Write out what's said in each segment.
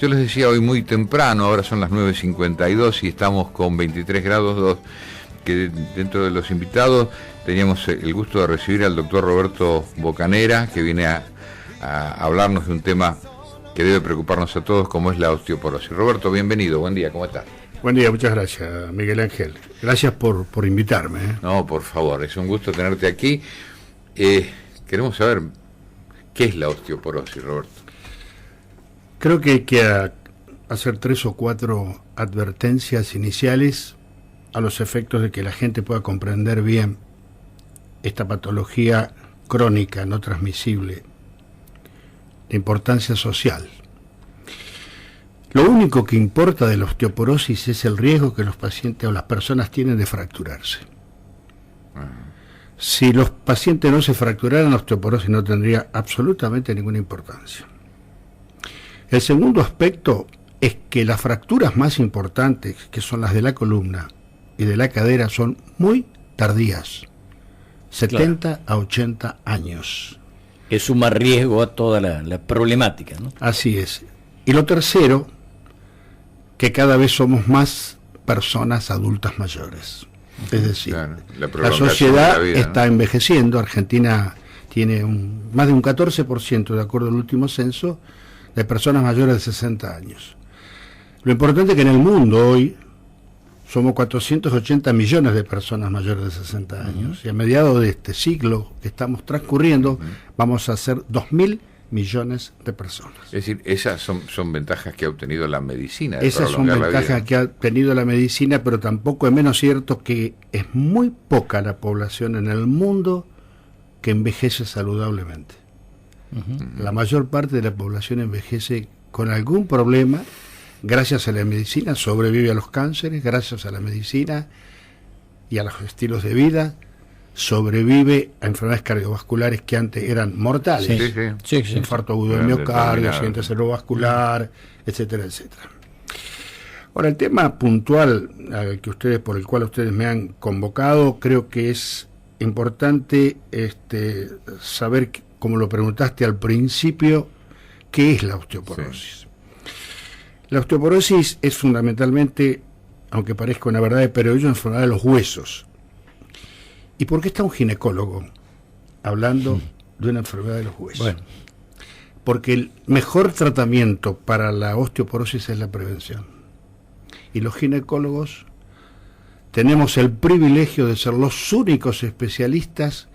Yo les decía hoy muy temprano, ahora son las 9:52 y estamos con 23 grados 2, que dentro de los invitados teníamos el gusto de recibir al doctor Roberto Bocanera, que viene a hablarnos de un tema que debe preocuparnos a todos, como es la osteoporosis. Roberto, bienvenido, buen día, ¿cómo estás? Buen día, muchas gracias, Miguel Ángel. Gracias por invitarme. No, por favor, es un gusto tenerte aquí. Queremos saber qué es la osteoporosis, Roberto. Creo que hay que hacer 3 o 4 advertencias iniciales a los efectos de que la gente pueda comprender bien esta patología crónica no transmisible de importancia social. Lo único que importa de la osteoporosis es el riesgo que los pacientes o las personas tienen de fracturarse. Si los pacientes no se fracturaran, la osteoporosis no tendría absolutamente ninguna importancia. El segundo aspecto es que las fracturas más importantes, que son las de la columna y de la cadera, son muy tardías, 70 a 80 años. Que suma riesgo a toda la problemática, ¿no? Así es. Y lo tercero, que cada vez somos más personas adultas mayores. Es decir, claro, la sociedad de la vida, está envejeciendo. Argentina tiene más de un 14%, de acuerdo al último censo, de personas mayores de 60 años. Lo importante es que en el mundo hoy somos 480 millones de personas mayores de 60 años, y a mediados de este siglo que estamos transcurriendo, vamos a ser 2.000 millones de personas. Es decir, esas son ventajas que ha obtenido la medicina. Esas son ventajas que ha tenido la medicina, pero tampoco es menos cierto que es muy poca la población en el mundo que envejece saludablemente. La mayor parte de la población envejece con algún problema. Gracias a la medicina sobrevive a los cánceres, gracias a la medicina y a los estilos de vida sobrevive a enfermedades cardiovasculares que antes eran mortales. Sí. Infarto agudo del miocardio, accidente cerebrovascular, etcétera, etcétera. Ahora, el tema puntual por el cual ustedes me han convocado, creo que es importante saber, como lo preguntaste al principio, ¿qué es la osteoporosis? Sí. La osteoporosis es fundamentalmente, aunque parezca una verdad, pero es una enfermedad de los huesos. ¿Y por qué está un ginecólogo hablando de una enfermedad de los huesos? Bueno. Porque el mejor tratamiento para la osteoporosis es la prevención. Y los ginecólogos tenemos el privilegio de ser los únicos especialistas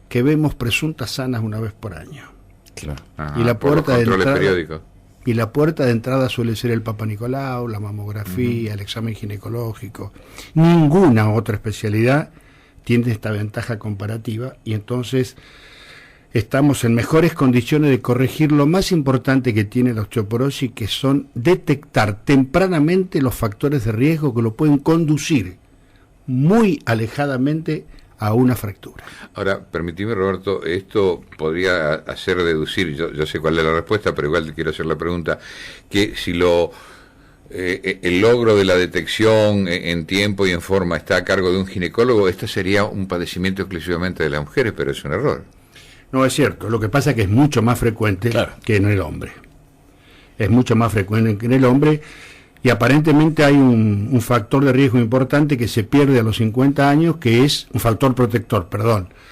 que vemos presuntas sanas una vez por año. Claro. Y la puerta de entrada, periódicos. Y la puerta de entrada suele ser el Papa Nicolau, la mamografía, el examen ginecológico. Ninguna otra especialidad tiene esta ventaja comparativa, y entonces estamos en mejores condiciones de corregir lo más importante que tiene la osteoporosis, que son detectar tempranamente los factores de riesgo que lo pueden conducir muy alejadamente a una fractura. Ahora, permíteme, Roberto, esto podría hacer deducir, yo sé cuál es la respuesta, pero igual te quiero hacer la pregunta, que si el logro de la detección en tiempo y en forma está a cargo de un ginecólogo, este sería un padecimiento exclusivamente de las mujeres, pero es un error. No, es cierto. Lo que pasa es que es mucho más frecuente que en el hombre. Es mucho más frecuente que en el hombre, y aparentemente hay un factor de riesgo importante que se pierde a los 50 años, que es un factor protector,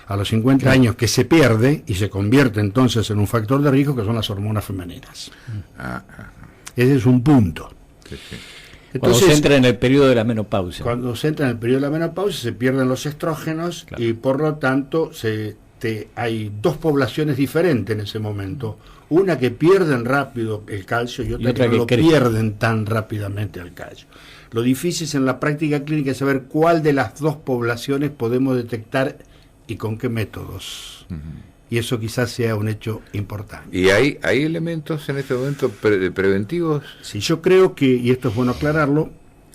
a los 50 años que se pierde y se convierte entonces en un factor de riesgo, que son las hormonas femeninas. Ese es un punto. Entonces, cuando se entra en el periodo de la menopausia. Cuando se entra en el periodo de la menopausia se pierden los estrógenos, y por lo tanto hay dos poblaciones diferentes en ese momento. Una que pierden rápido el calcio y otra que no lo pierden tan rápidamente el calcio. Lo difícil en la práctica clínica es saber cuál de las dos poblaciones podemos detectar y con qué métodos. Y eso quizás sea un hecho importante. ¿Y hay elementos en este momento preventivos? Sí, yo creo que, y esto es bueno aclararlo,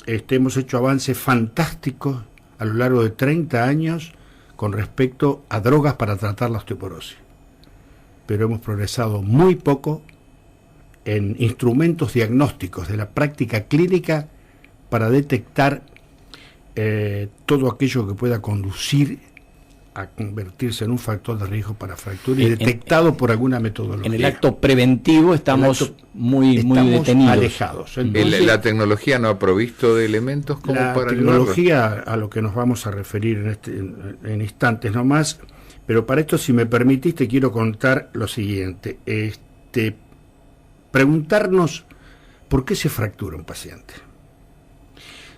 hemos hecho avances fantásticos a lo largo de 30 años con respecto a drogas para tratar la osteoporosis. Pero hemos progresado muy poco en instrumentos diagnósticos de la práctica clínica para detectar todo aquello que pueda conducir a convertirse en un factor de riesgo para fractura y detectado por alguna metodología. En el acto preventivo estamos muy detenidos. Alejados. Entonces, ¿la tecnología no ha provisto de elementos como para ayudarlo? La tecnología, a lo que nos vamos a referir en instantes nomás, pero para esto, si me permitís, te quiero contar lo siguiente. Preguntarnos por qué se fractura un paciente.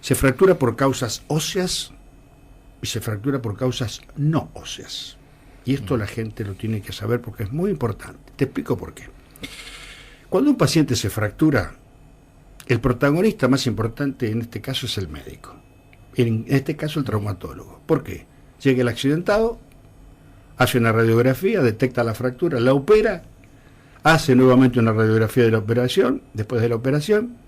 Se fractura por causas óseas y se fractura por causas no óseas. Y esto la gente lo tiene que saber porque es muy importante. Te explico por qué. Cuando un paciente se fractura, el protagonista más importante en este caso es el médico. En este caso el traumatólogo. ¿Por qué? Llega el accidentado, hace una radiografía, detecta la fractura, la opera, hace nuevamente una radiografía de la operación, después de la operación,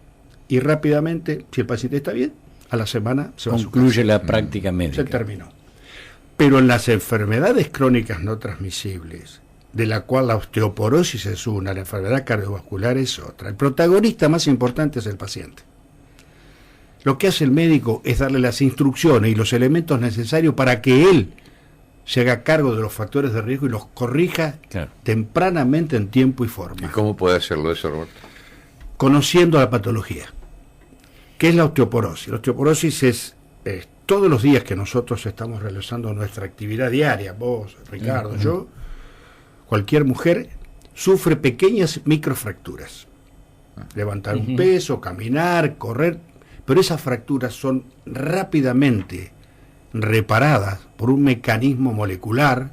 y rápidamente, si el paciente está bien, a la semana se va a su casa. Concluye la práctica médica. Se terminó. Pero en las enfermedades crónicas no transmisibles, de la cual la osteoporosis es una, la enfermedad cardiovascular es otra, el protagonista más importante es el paciente. Lo que hace el médico es darle las instrucciones y los elementos necesarios para que él se haga cargo de los factores de riesgo y los corrija tempranamente en tiempo y forma. ¿Y cómo puede hacerlo eso, Roberto? Conociendo la patología. ¿Qué es la osteoporosis? La osteoporosis es todos los días que nosotros estamos realizando nuestra actividad diaria, vos, Ricardo, yo, cualquier mujer sufre pequeñas microfracturas. Levantar un peso, caminar, correr, pero esas fracturas son rápidamente reparadas por un mecanismo molecular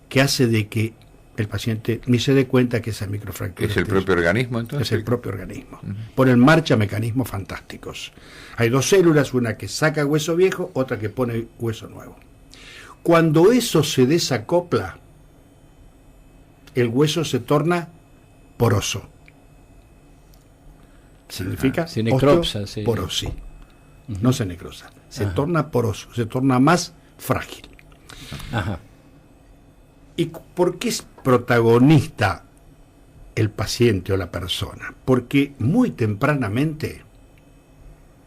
que hace de que el paciente ni se dé cuenta que esa microfractura ¿es el propio organismo entonces? Es el propio organismo. Pone en marcha mecanismos fantásticos. Hay dos células, una que saca hueso viejo, otra que pone hueso nuevo. Cuando eso se desacopla, el hueso se torna poroso. Significa se necropsa, osteoporosis. No se necrosa, se torna poroso, se torna más frágil. Ajá. ¿Y por qué es protagonista el paciente o la persona? Porque muy tempranamente,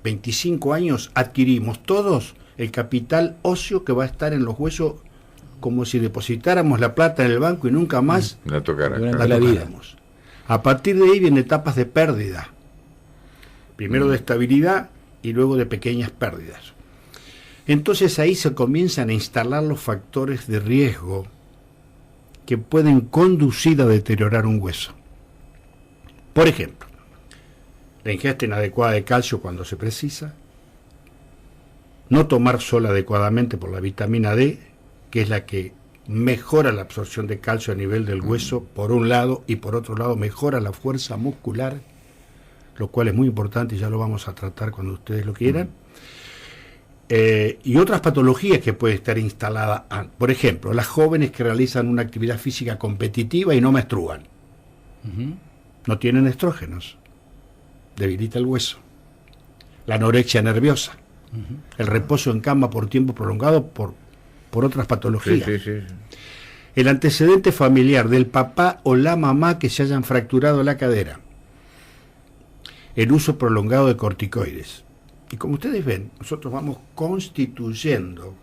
25 años, adquirimos todos el capital óseo que va a estar en los huesos, como si depositáramos la plata en el banco y nunca más la tocáramos. A partir de ahí vienen etapas de pérdida. Primero de estabilidad y luego de pequeñas pérdidas. Entonces ahí se comienzan a instalar los factores de riesgo que pueden conducir a deteriorar un hueso. Por ejemplo, la ingesta inadecuada de calcio cuando se precisa, no tomar sol adecuadamente por la vitamina D, que es la que mejora la absorción de calcio a nivel del hueso, por un lado, y por otro lado mejora la fuerza muscular, lo cual es muy importante y ya lo vamos a tratar cuando ustedes lo quieran. Y otras patologías que puede estar instalada, por ejemplo, las jóvenes que realizan una actividad física competitiva y no menstruan, no tienen estrógenos, debilita el hueso. La anorexia nerviosa, el reposo en cama por tiempo prolongado por otras patologías. Sí. El antecedente familiar del papá o la mamá que se hayan fracturado la cadera, el uso prolongado de corticoides. Y como ustedes ven, nosotros vamos constituyendo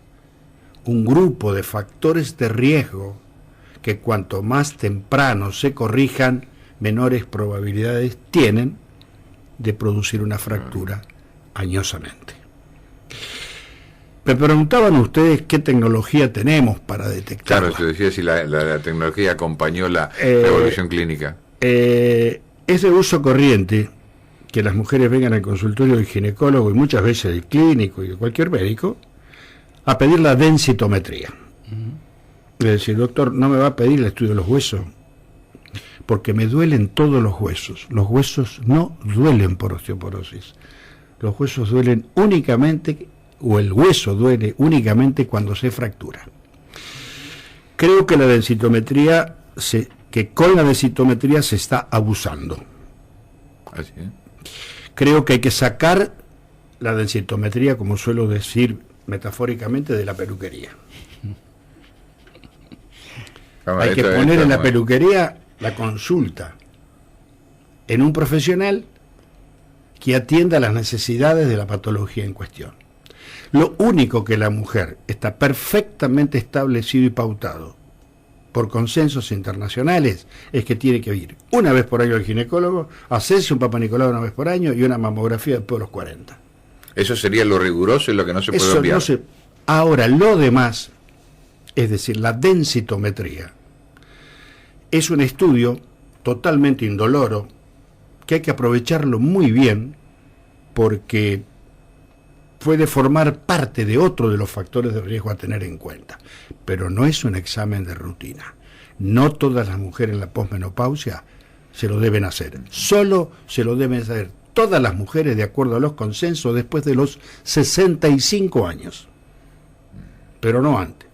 un grupo de factores de riesgo que cuanto más temprano se corrijan, menores probabilidades tienen de producir una fractura añosamente. Me preguntaban ustedes qué tecnología tenemos para detectarla. Claro, se decía si la tecnología acompañó la evolución clínica. Es de uso corriente que las mujeres vengan al consultorio del ginecólogo y muchas veces del clínico y de cualquier médico a pedir la densitometría. Es decir, doctor, no me va a pedir el estudio de los huesos porque me duelen todos los huesos. Los huesos no duelen por osteoporosis. Los huesos duelen únicamente, o el hueso duele únicamente cuando se fractura. Creo que la densitometría, con la densitometría se está abusando. Así es. Creo que hay que sacar la densitometría, como suelo decir metafóricamente, de la peluquería. Hay que poner en la peluquería la consulta en un profesional que atienda las necesidades de la patología en cuestión. Lo único que la mujer está perfectamente establecido y pautado por consensos internacionales es que tiene que ir una vez por año al ginecólogo, hacerse un Papa Nicolau una vez por año y una mamografía después de los 40. Eso sería lo riguroso y lo que no se puede obviar. Ahora, lo demás, es decir, la densitometría, es un estudio totalmente indoloro que hay que aprovecharlo muy bien porque puede formar parte de otro de los factores de riesgo a tener en cuenta, pero no es un examen de rutina. No todas las mujeres en la posmenopausia se lo deben hacer, solo se lo deben hacer todas las mujeres de acuerdo a los consensos después de los 65 años, pero no antes.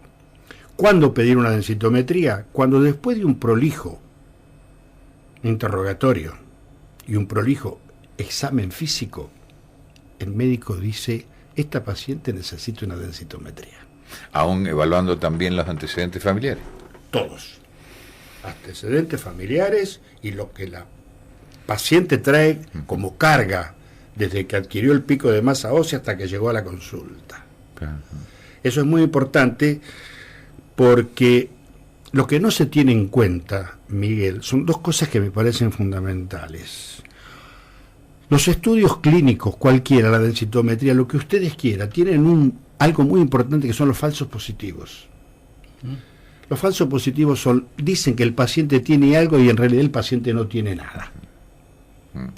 ¿Cuándo pedir una densitometría? Cuando después de un prolijo interrogatorio y un prolijo examen físico, el médico dice: esta paciente necesita una densitometría. Aún evaluando también los antecedentes familiares. Todos. Antecedentes familiares y lo que la paciente trae como carga desde que adquirió el pico de masa ósea hasta que llegó a la consulta. Eso es muy importante porque lo que no se tiene en cuenta, Miguel, son dos cosas que me parecen fundamentales. Los estudios clínicos, cualquiera, la densitometría, lo que ustedes quieran, tienen algo muy importante que son los falsos positivos. Los falsos positivos dicen que el paciente tiene algo y en realidad el paciente no tiene nada.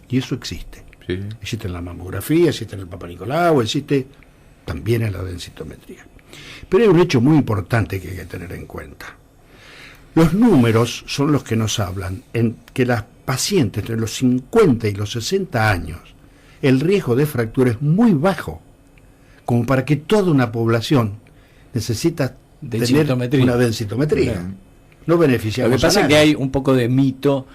Y eso existe. Sí. Existe en la mamografía, existe en el Papa Nicolau, existe también en la densitometría. Pero hay un hecho muy importante que hay que tener en cuenta. Los números son los que nos hablan en que las pacientes entre los 50 y los 60 años, el riesgo de fractura es muy bajo, como para que toda una población necesita tener una densitometría. Bien. No beneficiamos. Lo que pasa es que hay un poco de mito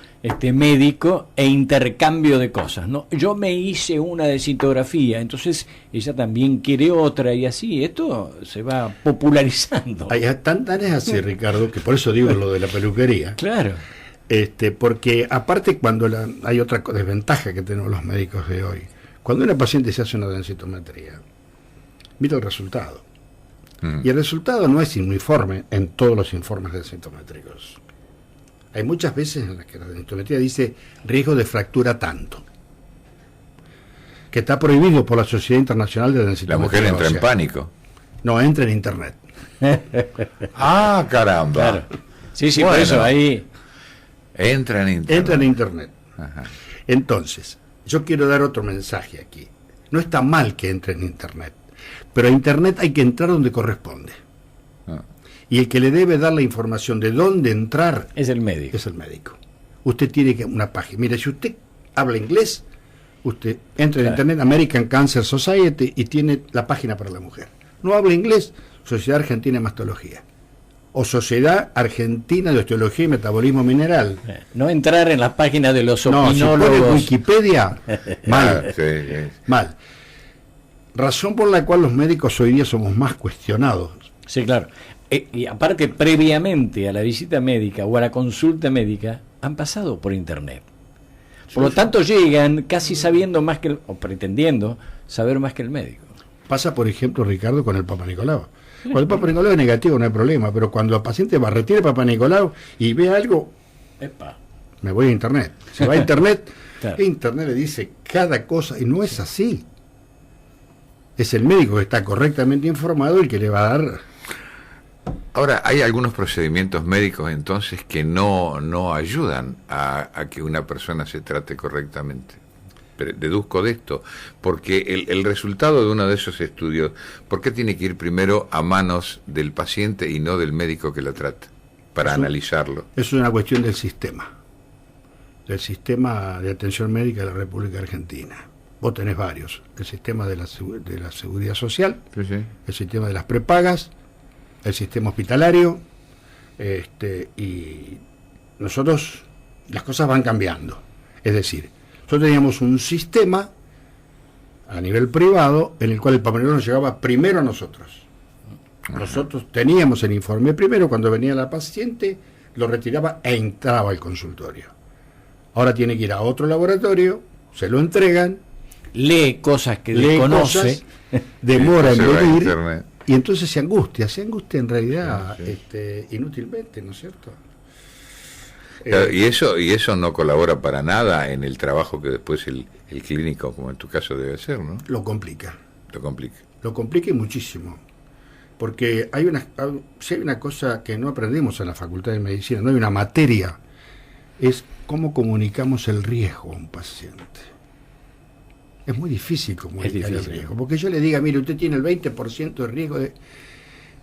médico e intercambio de cosas, ¿no? Yo me hice una densitografía, entonces ella también quiere otra y así, esto se va popularizando. Tan es así, Ricardo, que por eso digo lo de la peluquería. Claro. Porque aparte cuando hay otra desventaja que tenemos los médicos de hoy, cuando una paciente se hace una densitometría, mira el resultado. Y el resultado no es uniforme en todos los informes densitométricos. Hay muchas veces en las que la densitometría dice riesgo de fractura tanto, que está prohibido por la Sociedad Internacional de Densitometría. La mujer entra en pánico. No, entra en internet. Ah, caramba. Claro. Sí, bueno, por eso ahí entra en internet. Entra en internet. Ajá. Entonces, yo quiero dar otro mensaje aquí. No está mal que entre en internet, pero a internet hay que entrar donde corresponde. Y el que le debe dar la información de dónde entrar es el médico. Es el médico. Usted tiene que una página. Mire, si usted habla inglés, usted entra en internet, American Cancer Society, y tiene la página para la mujer. No habla inglés, Sociedad Argentina de Mastología. O Sociedad Argentina de Osteología y Metabolismo Mineral. No entrar en las páginas de los opinólogos. No, si pone Wikipedia, mal. Mal. Razón por la cual los médicos hoy día somos más cuestionados. Sí, claro. Y aparte, previamente a la visita médica o a la consulta médica, han pasado por internet. Por lo tanto, llegan casi sabiendo más que o pretendiendo saber más que el médico. Pasa, por ejemplo, Ricardo, con el Papa Nicolau. Cuando el Papa Nicolau es negativo no hay problema, pero cuando el paciente retira el Papa Nicolau y ve algo, me voy a internet. Se va a internet, claro. Internet le dice cada cosa y no es así. Es el médico que está correctamente informado el que le va a dar. Ahora, hay algunos procedimientos médicos entonces que no ayudan a que una persona se trate correctamente. Deduzco de esto, porque el resultado de uno de esos estudios, ¿por qué tiene que ir primero a manos del paciente y no del médico que lo trata, para analizarlo? Es una cuestión del sistema de atención médica de la República Argentina. Vos tenés varios, el sistema de la seguridad social, sí. El sistema de las prepagas, el sistema hospitalario, y nosotros, las cosas van cambiando. Es decir, nosotros teníamos un sistema a nivel privado en el cual el papelero nos llegaba primero a nosotros. Nosotros teníamos el informe primero, cuando venía la paciente, lo retiraba e entraba al consultorio. Ahora tiene que ir a otro laboratorio, se lo entregan, lee cosas que desconoce, demora en venir, y entonces se angustia en realidad inútilmente, ¿no es cierto? Y eso no colabora para nada en el trabajo que después el clínico, como en tu caso, debe hacer, ¿no? Lo complica. Lo complica y muchísimo. Porque si hay una cosa que no aprendemos en la Facultad de Medicina, no hay una materia, es cómo comunicamos el riesgo a un paciente. Es muy difícil comunicar el riesgo. Porque yo le diga, mire, usted tiene el 20% de riesgo de...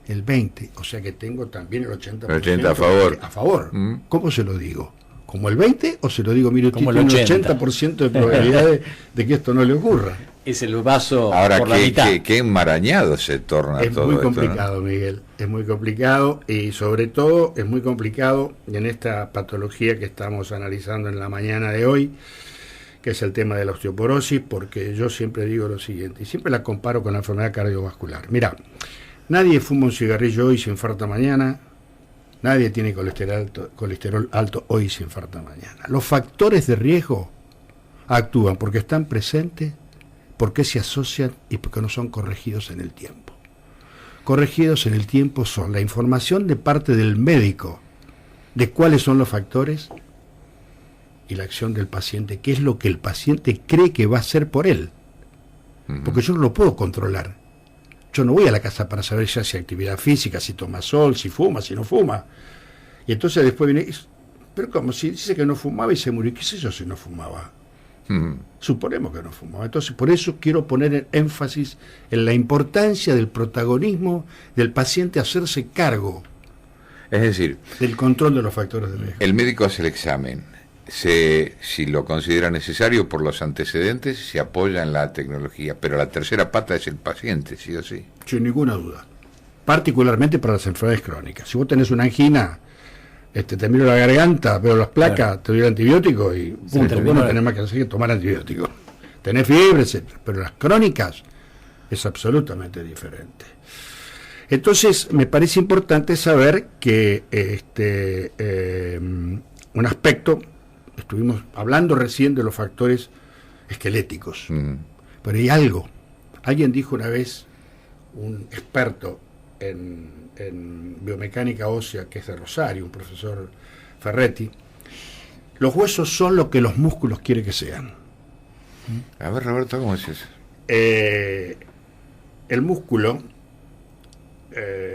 El 20%, o sea que tengo también el 80%. El 80% a favor. A favor. ¿Cómo se lo digo? ¿Como el 20% o se lo digo, mire, usted tiene un 80% de probabilidad de que esto no le ocurra? Es el vaso ahora por la mitad. Qué enmarañado se torna es todo muy esto, complicado, ¿no? Miguel, es muy complicado, y sobre todo es muy complicado en esta patología que estamos analizando en la mañana de hoy, que es el tema de la osteoporosis, porque yo siempre digo lo siguiente, y siempre la comparo con la enfermedad cardiovascular. Mira, nadie fuma un cigarrillo hoy y se infarta mañana, nadie tiene colesterol alto hoy y se infarta mañana. Los factores de riesgo actúan porque están presentes, porque se asocian y porque no son corregidos en el tiempo. Corregidos en el tiempo son la información de parte del médico de cuáles son los factores y la acción del paciente, qué es lo que el paciente cree que va a hacer por él. Porque yo no lo puedo controlar. Yo no voy a la casa para saber si hace actividad física, si toma sol, si fuma, si no fuma. Y entonces después viene, pero como si dice que no fumaba y se murió, ¿qué sé yo si no fumaba? Suponemos que no fumaba. Entonces, por eso quiero poner énfasis en la importancia del protagonismo del paciente, hacerse cargo, es decir, del control de los factores de riesgo. El médico hace el examen, si lo considera necesario por los antecedentes, se apoya en la tecnología, pero la tercera pata es el paciente, sí o sí. Sin ninguna duda, particularmente para las enfermedades crónicas. Si vos tenés una angina, te miro la garganta, veo las placas, claro, te doy el antibiótico y punto. Vos no tenés más que hacer que tomar antibiótico. Tenés fiebre, etc. Pero las crónicas es absolutamente diferente. Entonces, me parece importante saber que un aspecto, estuvimos hablando recién de los factores esqueléticos, pero hay algo. Alguien dijo una vez, un experto en biomecánica ósea, que es de Rosario, un profesor Ferretti, los huesos son lo que los músculos quieren que sean. A ver, Roberto, ¿cómo es eso? El músculo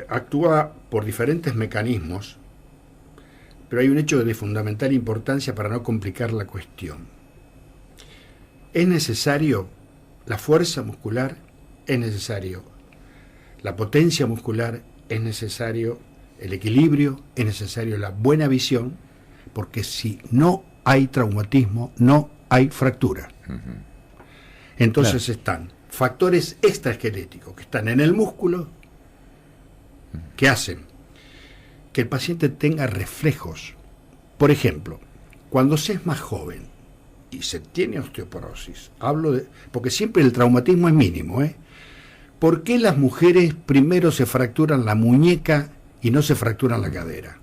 actúa por diferentes mecanismos, pero hay un hecho de fundamental importancia para no complicar la cuestión. Es necesario la fuerza muscular, es necesario la potencia muscular, es necesario el equilibrio, es necesario la buena visión, porque si no hay traumatismo, no hay fractura. Entonces están factores extraesqueléticos que están en el músculo, que hacen que el paciente tenga reflejos. Por ejemplo, cuando se es más joven y se tiene osteoporosis, porque siempre el traumatismo es mínimo, ¿por qué las mujeres primero se fracturan la muñeca y no se fracturan la cadera?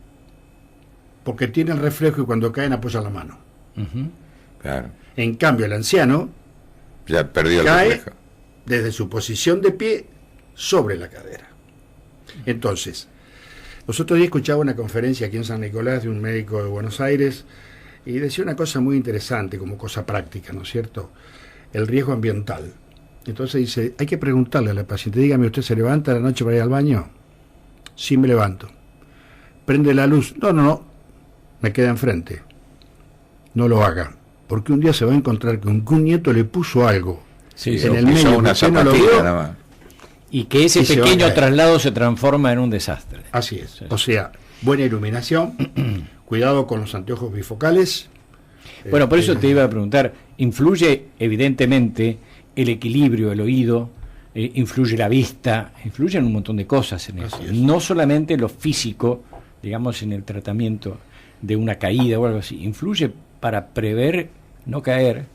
Porque tienen el reflejo y cuando caen apoyan la mano. Claro. En cambio, el anciano ya perdió el reflejo desde su posición de pie sobre la cadera. Entonces, nosotros hoy escuchaba una conferencia aquí en San Nicolás de un médico de Buenos Aires y decía una cosa muy interesante como cosa práctica, ¿no es cierto? El riesgo ambiental. Entonces dice, hay que preguntarle al paciente, dígame, ¿usted se levanta a la noche para ir al baño? Sí, me levanto. ¿Prende la luz? No, me queda enfrente. No lo haga, porque un día se va a encontrar que un nieto le puso algo en el medio, una zapatilla nada más. Y que ese pequeño traslado se transforma en un desastre. Así es. Sí. O sea, buena iluminación, cuidado con los anteojos bifocales. Bueno, por eso te iba a preguntar, influye evidentemente el equilibrio, el oído, influye la vista, influyen un montón de cosas en eso. No solamente lo físico, digamos, en el tratamiento de una caída o algo así, influye para prever no caer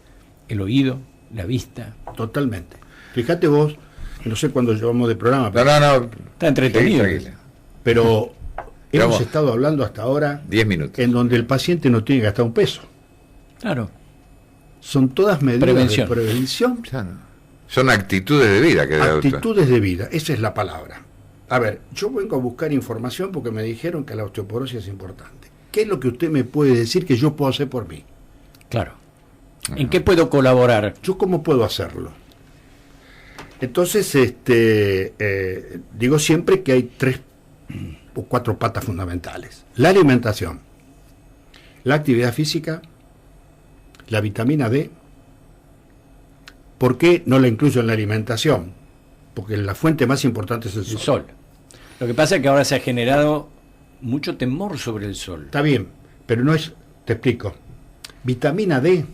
el oído, la vista. Totalmente. Fíjate vos, no sé cuándo llevamos de programa. Pero no. Está entretenido. Pero hemos estado hablando hasta ahora 10 minutos en donde el paciente no tiene que gastar un peso. Claro. son todas medidas de prevención. Son actitudes de vida que actitudes de vida, esa es la palabra. A ver, yo vengo a buscar información porque me dijeron que la osteoporosis es importante. ¿Qué es lo que usted me puede decir que yo puedo hacer por mí? Claro. ¿En qué puedo colaborar? ¿Yo cómo puedo hacerlo? Entonces, digo siempre que hay 3 o 4 patas fundamentales. La alimentación, la actividad física, la vitamina D. ¿Por qué no la incluyo en la alimentación? Porque la fuente más importante es el sol. El sol. Lo que pasa es que ahora se ha generado mucho temor sobre el sol. Está bien, pero no es, te explico. Vitamina D,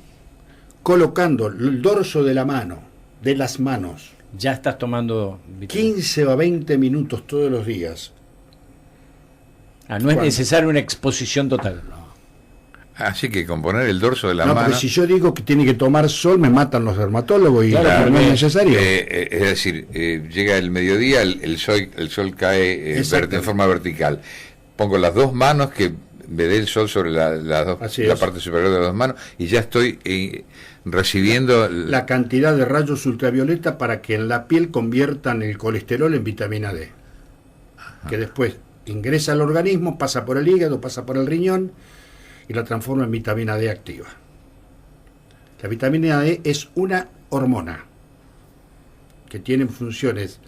colocando el dorso de la mano, de las manos. Ya estás tomando vitamina. 15 a 20 minutos todos los días. No es necesaria una exposición total. No. Así que con poner el dorso de la mano... Porque si yo digo que tiene que tomar sol, me matan los dermatólogos y claro, no es necesario. Es decir, llega el mediodía, el sol cae en forma vertical. Pongo las 2 manos, que me dé el sol sobre la parte superior de las 2 manos, y ya estoy recibiendo... La cantidad de rayos ultravioleta para que en la piel conviertan el colesterol en vitamina D. Ajá. Que después ingresa al organismo, pasa por el hígado, pasa por el riñón, y la transforma en vitamina D activa. La vitamina D es una hormona que tiene funciones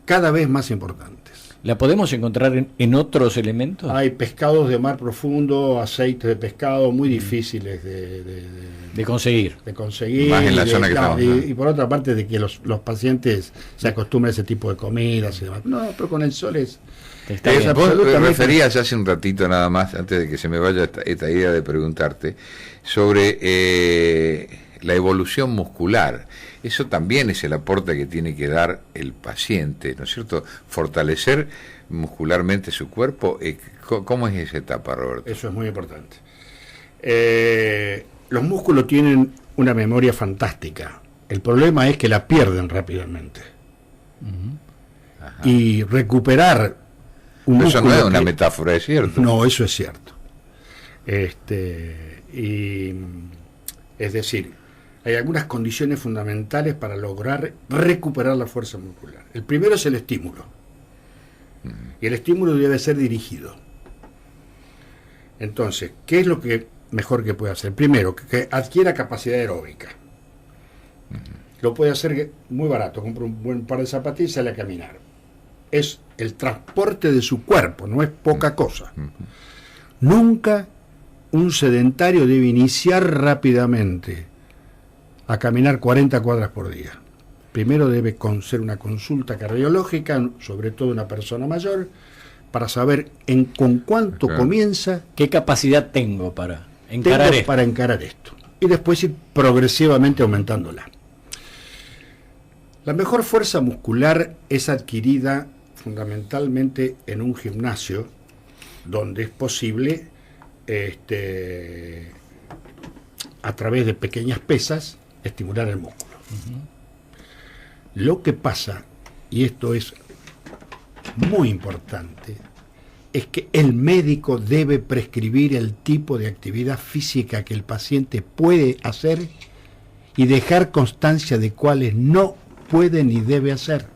cada vez más importantes. ¿La podemos encontrar en otros elementos? Hay pescados de mar profundo, aceites de pescado muy difíciles de conseguir. De conseguir. Más en la zona que estamos. Y por otra parte de que los pacientes se acostumbran a ese tipo de comidas y demás. No, pero con el sol es... Vos referías hace un ratito nada más, antes de que se me vaya esta idea de preguntarte, sobre la evolución muscular. Eso también es el aporte que tiene que dar el paciente, ¿no es cierto? Fortalecer muscularmente su cuerpo. ¿Cómo es esa etapa, Roberto? Eso es muy importante. Los músculos tienen una memoria fantástica. El problema es que la pierden rápidamente. Uh-huh. Y recuperar eso no es una metáfora, es cierto. No, eso es cierto. Es decir, hay algunas condiciones fundamentales para lograr recuperar la fuerza muscular. El primero es el estímulo. Y el estímulo debe ser dirigido. Entonces, ¿qué es lo que mejor que puede hacer? Primero, que adquiera capacidad aeróbica. Lo puede hacer muy barato. Compra un buen par de zapatillas y sale a caminar. Es el transporte de su cuerpo, no es poca cosa. Nunca un sedentario debe iniciar rápidamente a caminar 40 cuadras por día. Primero debe ser una consulta cardiológica, sobre todo una persona mayor, para saber con cuánto comienza. ¿Qué capacidad tengo para encarar esto? Y después ir progresivamente aumentándola. La mejor fuerza muscular es adquirida fundamentalmente en un gimnasio donde es posible a través de pequeñas pesas estimular el músculo. Uh-huh. Lo que pasa, y esto es muy importante, es que el médico debe prescribir el tipo de actividad física que el paciente puede hacer y dejar constancia de cuáles no puede ni debe hacer.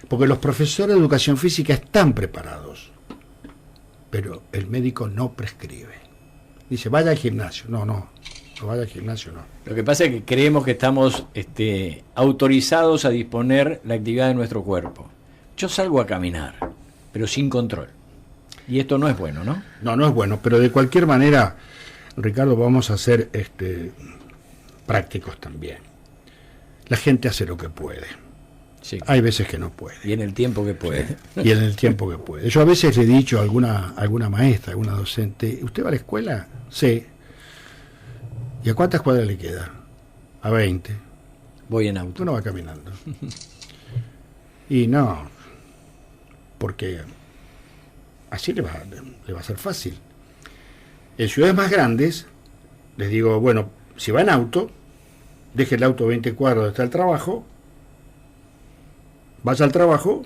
Porque los profesores de educación física están preparados, pero el médico no prescribe. Dice, vaya al gimnasio. No vaya al gimnasio, no. Lo que pasa es que creemos que estamos autorizados a disponer la actividad de nuestro cuerpo. Yo salgo a caminar, pero sin control. Y esto no es bueno, ¿no? No es bueno, pero de cualquier manera, Ricardo, vamos a ser prácticos también. La gente hace lo que puede. Sí. Hay veces que no puede. Y en el tiempo que puede. Y en el tiempo que puede. Yo a veces le he dicho a alguna maestra, a alguna docente, ¿usted va a la escuela? Sí. ¿Y a cuántas cuadras le queda? A 20. Voy en auto. Uno va caminando. Y no, porque así le va a ser fácil. En ciudades más grandes, les digo, bueno, si va en auto, deje el auto 20 cuadras donde está el trabajo, vaya al trabajo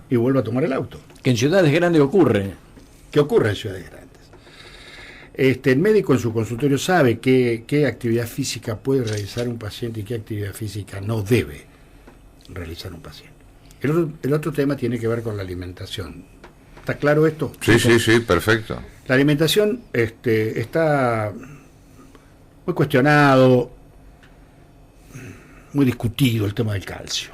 y vuelva a tomar el auto. Que en ciudades grandes ocurre. ¿Qué ocurre en ciudades grandes? El médico en su consultorio sabe qué actividad física puede realizar un paciente y qué actividad física no debe realizar un paciente. El otro tema tiene que ver con la alimentación. ¿Está claro esto? Sí, perfecto. La alimentación está muy cuestionado, muy discutido el tema del calcio.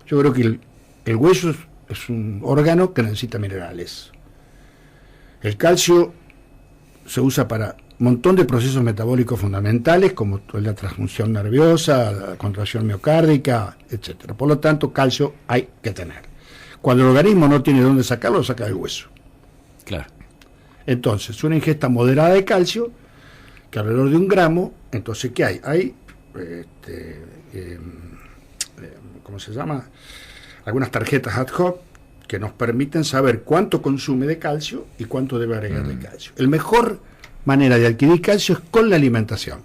Yo creo que el hueso es un órgano que necesita minerales. El calcio se usa para un montón de procesos metabólicos fundamentales, como la transfunción nerviosa, la contracción miocárdica, etcétera. Por lo tanto, calcio hay que tener. Cuando el organismo no tiene dónde sacarlo, lo saca del hueso. Claro. Entonces, una ingesta moderada de calcio, que alrededor de 1 gramo, entonces, ¿qué hay? Hay, ¿cómo se llama? Algunas tarjetas ad hoc que nos permiten saber cuánto consume de calcio y cuánto debe agregar de calcio. La mejor manera de adquirir calcio es con la alimentación.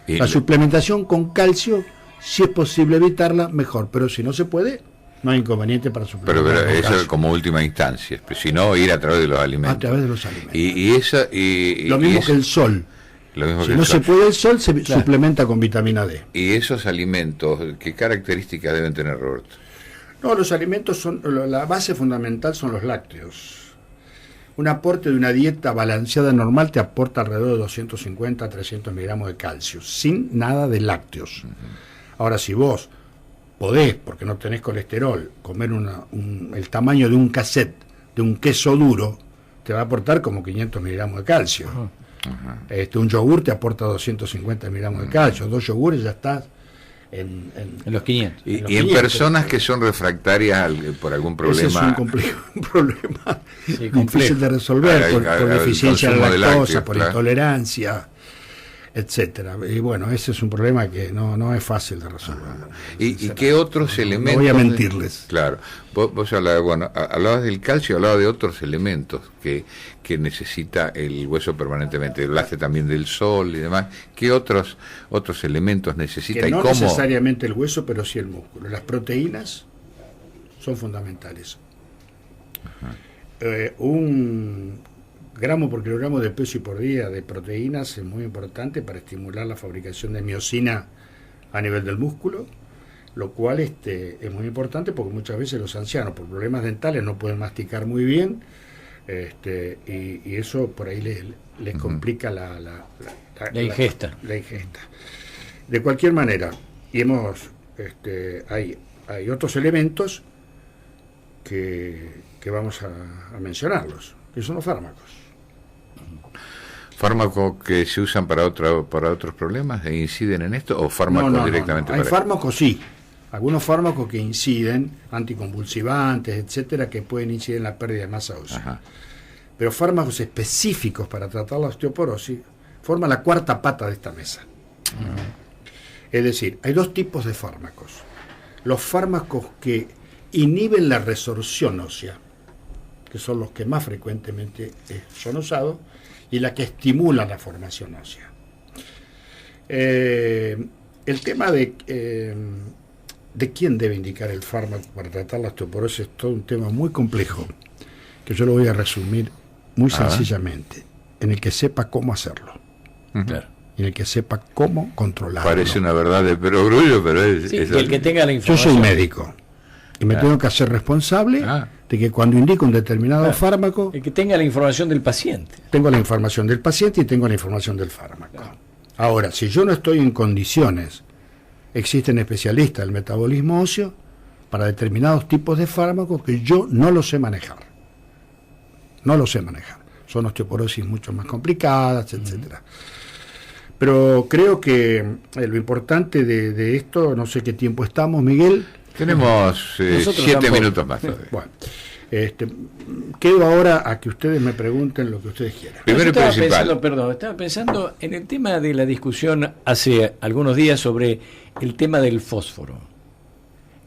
La suplementación con calcio, si es posible evitarla, mejor, pero si no se puede, no hay inconveniente para suplementar. Pero eso es como última instancia, si no, ir a través de los alimentos. A través de los alimentos. Lo mismo que el sol. Si no se puede el sol, se suplementa con vitamina D. ¿Y esos alimentos, qué características deben tener, Roberto? No, los alimentos son, la base fundamental son los lácteos. Un aporte de una dieta balanceada normal te aporta alrededor de 250 a 300 miligramos de calcio, sin nada de lácteos. Ahora, si vos podés, porque no tenés colesterol, comer el tamaño de un cassette, de un queso duro, te va a aportar como 500 miligramos de calcio. Un yogur te aporta 250 miligramos de calcio, 2 yogures ya estás en los 500. Y en personas que son refractarias por algún problema. Ese es un problema difícil de resolver, por deficiencia de lactosa, por intolerancia, etcétera. Y bueno, ese es un problema que no es fácil de resolver. ¿Y qué otros elementos? No voy a mentirles. Claro. Vos hablabas del calcio, hablabas de otros elementos que necesita el hueso permanentemente. Hablaste también del sol y demás. ¿Qué otros elementos necesita que y no cómo? Necesariamente el hueso, pero sí el músculo. Las proteínas son fundamentales. Un gramo por kilogramo de peso y por día de proteínas es muy importante para estimular la fabricación de miocina a nivel del músculo, lo cual es muy importante porque muchas veces los ancianos por problemas dentales no pueden masticar muy bien, y eso por ahí les complica la ingesta. La ingesta. De cualquier manera, y hay otros elementos que vamos a mencionarlos, que son los fármacos. ¿Fármacos que se usan para otros problemas e inciden en esto o fármacos directamente? Hay fármacos, sí. Algunos fármacos que inciden, anticonvulsivantes, etcétera, que pueden incidir en la pérdida de masa ósea. Pero fármacos específicos para tratar la osteoporosis forman la cuarta pata de esta mesa. Es decir, hay 2 tipos de fármacos. Los fármacos que inhiben la resorción ósea, que son los que más frecuentemente son usados, y la que estimulan la formación ósea. El tema de quién debe indicar el fármaco para tratar la osteoporosis es todo un tema muy complejo, que yo lo voy a resumir muy sencillamente, en el que sepa cómo hacerlo. Claro. Y en el que sepa cómo controlarlo. Parece una verdad de perogrullo, pero es el que tenga la información. Yo soy médico y me tengo que hacer responsable de que cuando indico un determinado fármaco, el que tenga la información del paciente. Tengo la información del paciente y tengo la información del fármaco. Ahora, si yo no estoy en condiciones, existen especialistas del metabolismo óseo para determinados tipos de fármacos que yo no los sé manejar. Son osteoporosis mucho más complicadas, etcétera. Pero creo que lo importante de esto, no sé qué tiempo estamos, Miguel. Tenemos 7 minutos más todavía. Bueno, quedo ahora a que ustedes me pregunten lo que ustedes quieran. Primero estaba pensando en el tema de la discusión hace algunos días sobre el tema del fósforo.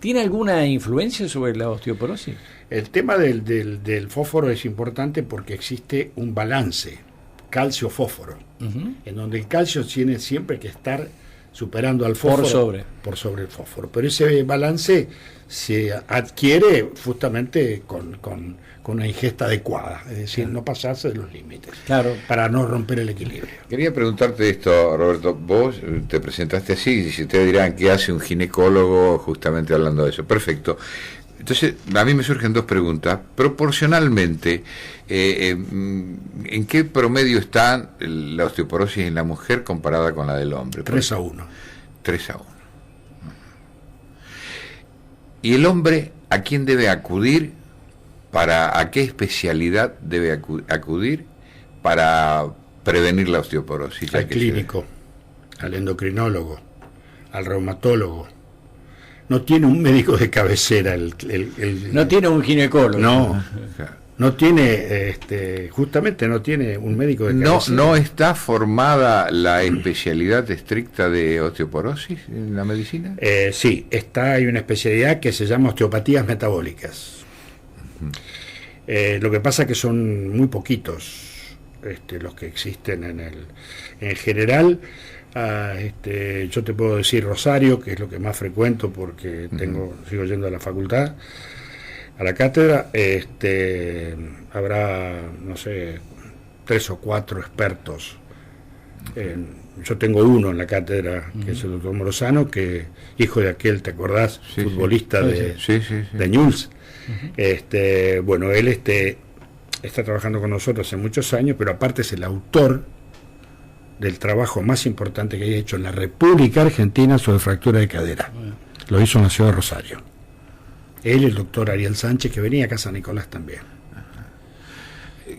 ¿Tiene alguna influencia sobre la osteoporosis? El tema del fósforo es importante porque existe un balance calcio-fósforo, en donde el calcio tiene siempre que estar superando al fósforo por sobre el fósforo. Pero ese balance se adquiere justamente con una ingesta adecuada, es decir, no pasarse de los límites, claro, para no romper el equilibrio. Quería preguntarte esto, Roberto. Vos te presentaste así, y si ustedes dirán qué hace un ginecólogo justamente hablando de eso. Perfecto. Entonces, a mí me surgen dos preguntas. Proporcionalmente, ¿en qué promedio está la osteoporosis en la mujer comparada con la del hombre? 3-1. 3-1. ¿Y el hombre a quién debe acudir? ¿A qué especialidad debe acudir para prevenir la osteoporosis? Al clínico, al endocrinólogo, al reumatólogo. No tiene un médico de cabecera. No tiene un ginecólogo. No tiene, justamente no tiene un médico de cabecera. ¿No está formada la especialidad estricta de osteoporosis en la medicina? Sí, hay una especialidad que se llama osteopatías metabólicas. Lo que pasa es que son muy poquitos los que existen en general. Yo te puedo decir Rosario, que es lo que más frecuento porque sigo yendo a la facultad, a la cátedra. Habrá, no sé, 3 o 4 expertos. Yo tengo uno en la cátedra, que es el doctor Morozano, que hijo de aquel, ¿te acordás? Sí, futbolista sí. de Newell's. Bueno, él está trabajando con nosotros hace muchos años, pero aparte es el autor del trabajo más importante que hay hecho en la República Argentina sobre fractura de cadera. Lo hizo en la ciudad de Rosario. Él y el doctor Ariel Sánchez, que venía acá a San Nicolás también.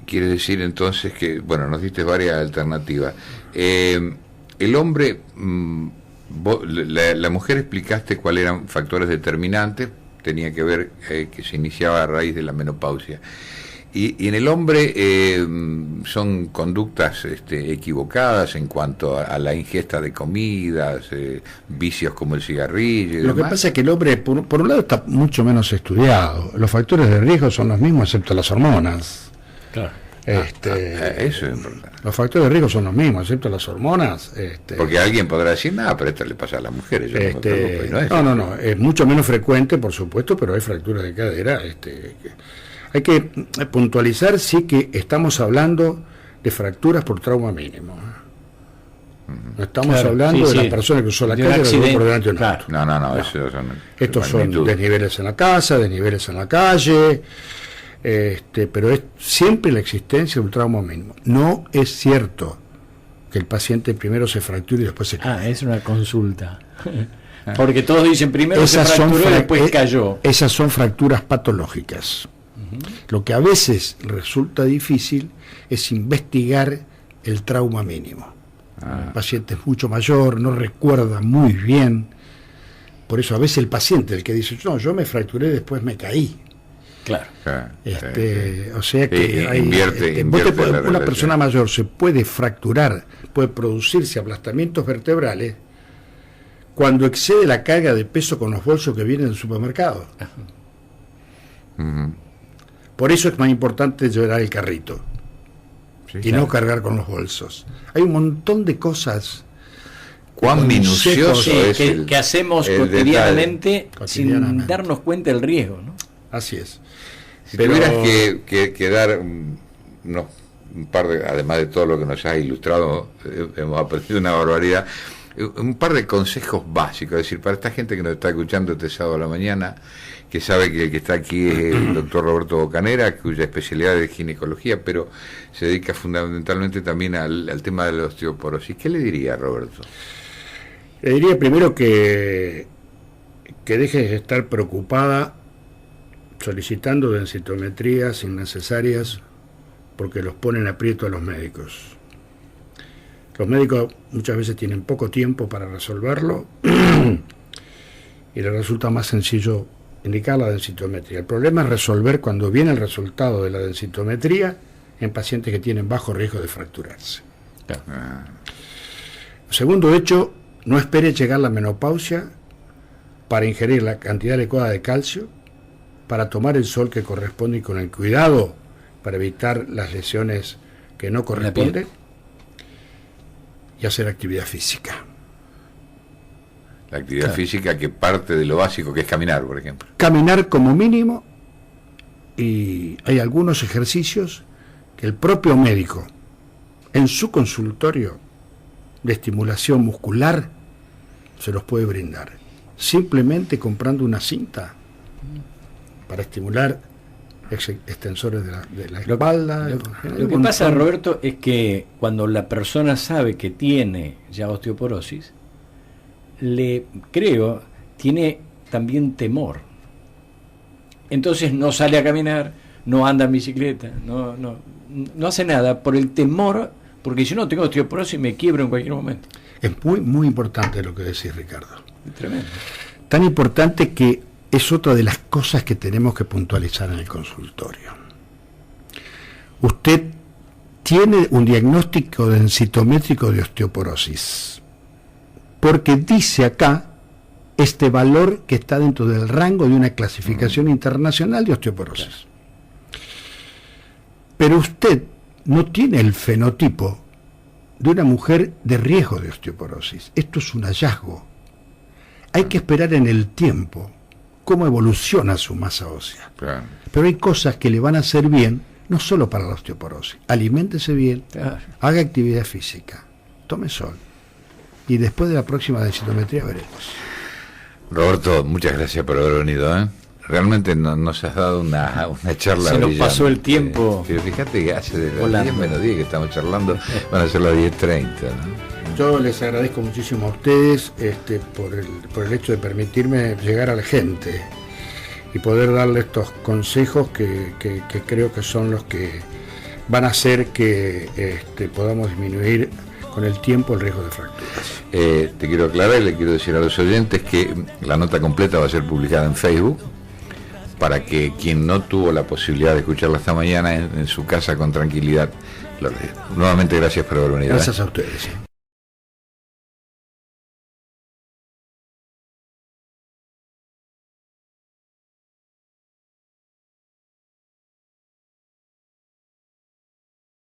Quiere decir entonces que, bueno, nos diste varias alternativas. El hombre, la mujer explicaste cuáles eran factores determinantes, tenía que ver que se iniciaba a raíz de la menopausia. Y en el hombre son conductas equivocadas en cuanto a la ingesta de comidas, vicios como el cigarrillo y Lo demás. que pasa es que el hombre, por un lado, está mucho menos estudiado. Los factores de riesgo son los mismos, excepto las hormonas. Claro. Eso es importante. Los factores de riesgo son los mismos, excepto las hormonas. Porque alguien podrá decir, nada, pero esto le pasa a las mujeres. Yo no, es mucho menos frecuente, por supuesto, pero hay fracturas de cadera. Hay que puntualizar, sí, que estamos hablando de fracturas por trauma mínimo. No estamos hablando de la persona que usó la calle y por delante de un auto. No. Estos son desniveles en la casa, desniveles en la calle, pero es siempre la existencia de un trauma mínimo. No es cierto que el paciente primero se fracture y después se cae. Es una consulta. Porque todos dicen primero se fracturó y después cayó. Esas son fracturas patológicas. Lo que a veces resulta difícil es investigar el trauma mínimo. El paciente es mucho mayor, no recuerda muy bien. Por eso a veces el paciente, el que dice, no, yo me fracturé y después me caí. Claro. O sea que invierte una persona mayor se puede fracturar, puede producirse aplastamientos vertebrales cuando excede la carga de peso con los bolsos que vienen del supermercado. Por eso es más importante llevar el carrito no cargar con los bolsos. Hay un montón de cosas. Cuán minucioso es que hacemos cotidianamente sin darnos cuenta del riesgo, ¿no? Así es. Si tuvieras que dar un par de, además de todo lo que nos has ilustrado, hemos aprendido una barbaridad, un par de consejos básicos, es decir, para esta gente que nos está escuchando este sábado a la mañana, que sabe que el que está aquí es el doctor Roberto Bocanera, cuya especialidad es ginecología, pero se dedica fundamentalmente también al tema de la osteoporosis. ¿Qué le diría, Roberto? Le diría primero que dejes de estar preocupada solicitando densitometrías innecesarias porque los ponen aprieto a los médicos. Los médicos muchas veces tienen poco tiempo para resolverlo y les resulta más sencillo indicar la densitometría. El problema es resolver cuando viene el resultado de la densitometría en pacientes que tienen bajo riesgo de fracturarse. Segundo hecho, no espere llegar la menopausia para ingerir la cantidad adecuada de calcio, para tomar el sol que corresponde y con el cuidado para evitar las lesiones que no corresponden y hacer actividad física. La actividad física que parte de lo básico, que es caminar, por ejemplo. Caminar como mínimo, y hay algunos ejercicios que el propio médico, en su consultorio de estimulación muscular, se los puede brindar. Simplemente comprando una cinta para estimular extensores de la espalda. Lo que pasa, Roberto, es que cuando la persona sabe que tiene ya osteoporosis, tiene también temor. Entonces no sale a caminar, no anda en bicicleta, no hace nada por el temor, porque si no tengo osteoporosis y me quiebro en cualquier momento. Es muy, muy importante lo que decís, Ricardo. Es tremendo. Tan importante que es otra de las cosas que tenemos que puntualizar en el consultorio. Usted tiene un diagnóstico densitométrico de osteoporosis, porque dice acá este valor que está dentro del rango de una clasificación internacional de osteoporosis. Pero usted no tiene el fenotipo de una mujer de riesgo de osteoporosis. Esto es un hallazgo. Hay que esperar en el tiempo cómo evoluciona su masa ósea. Claro. Pero hay cosas que le van a hacer bien, no solo para la osteoporosis. Aliméntese bien, haga actividad física, tome sol. Y después de la próxima densitometría veremos. Roberto, muchas gracias por haber venido, ¿eh? Realmente nos has dado una charla. Se nos pasó el tiempo. Pero fíjate que hace de las 10 menos 10 que estamos charlando, van a ser las 10:30, ¿no? Yo les agradezco muchísimo a ustedes por el hecho de permitirme llegar a la gente y poder darle estos consejos que creo que son los que van a hacer que podamos disminuir con el tiempo el riesgo de fracturas. Te quiero aclarar y le quiero decir a los oyentes que la nota completa va a ser publicada en Facebook, para que quien no tuvo la posibilidad de escucharla esta mañana en su casa con tranquilidad lo lea. Nuevamente gracias por haber venido. Gracias a ustedes.